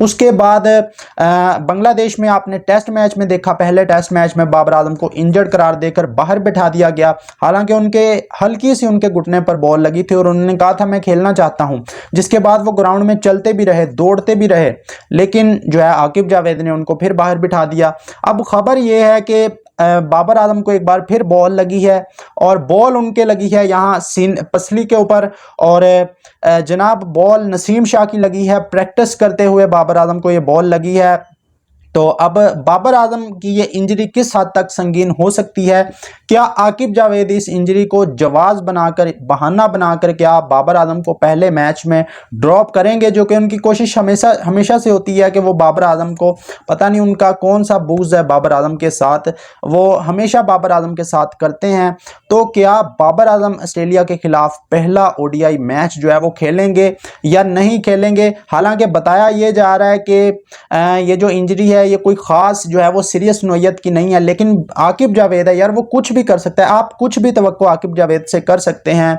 उसके बाद बांग्लादेश में आपने टेस्ट मैच में देखा, पहले टेस्ट मैच में बाबर आजम को इंजर्ड करार देकर बाहर बैठा दिया गया, हालांकि उनके हल्की सी उनके घुटने पर बॉल लगी थी और उन्होंने कहा था मैं खेलना चाहता हूं। जिसके बाद वो ग्राउंड में चलते भी रहे, दौड़ते भी रहे, लेकिन जो है आकिब जावेद ने उनको फिर बाहर बिठा दिया। अब खबर ये है कि बाबर आजम को एक बार फिर बॉल लगी है और बॉल उनके लगी है यहाँ पसली के ऊपर, और जनाब बॉल नसीम शाह की लगी है। प्रैक्टिस करते हुए बाबर आजम को ये बॉल लगी है। तो अब बाबर आजम की ये इंजरी किस हद तक संगीन हो सकती है? क्या आकिब जावेद इस इंजरी को जवाज बनाकर, बहाना बनाकर क्या बाबर आजम को पहले मैच में ड्रॉप करेंगे, जो कि उनकी कोशिश हमेशा से होती है कि वो बाबर आजम को, पता नहीं उनका कौन सा बूज़ है बाबर आजम के साथ, वो हमेशा बाबर आजम के साथ करते हैं। तो क्या बाबर आजम ऑस्ट्रेलिया के खिलाफ पहला ओडीआई मैच जो है वो खेलेंगे या नहीं खेलेंगे? हालांकि बताया ये जा रहा है कि ये जो इंजरी है ये कोई ख़ास जो है वो सीरियस नोयत की नहीं है, लेकिन आकिब जावेद है यार, वो कुछ भी कर सकता है, आप कुछ भी तवक्को आकिब जावेद से कर सकते हैं।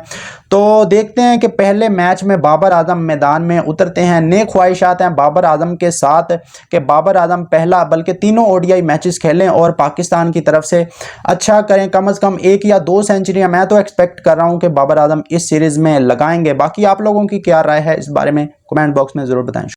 तो देखते हैं कि पहले मैच में बाबर आजम मैदान में उतरते हैं। नेक ख्वाहिशात हैं बाबर आजम के साथ कि बाबर आजम पहला बल्कि तीनों ओडीआई मैचेस खेलें और पाकिस्तान की तरफ से अच्छा करें, कम से कम 1 या 2 सेंचुरियां मैं तो एक्सपेक्ट कर रहा हूं कि बाबर आजम इस सीरीज़ में लगाएंगे। बाकी आप लोगों की क्या राय है इस बारे में कमेंट बॉक्स में ज़रूर बताएं।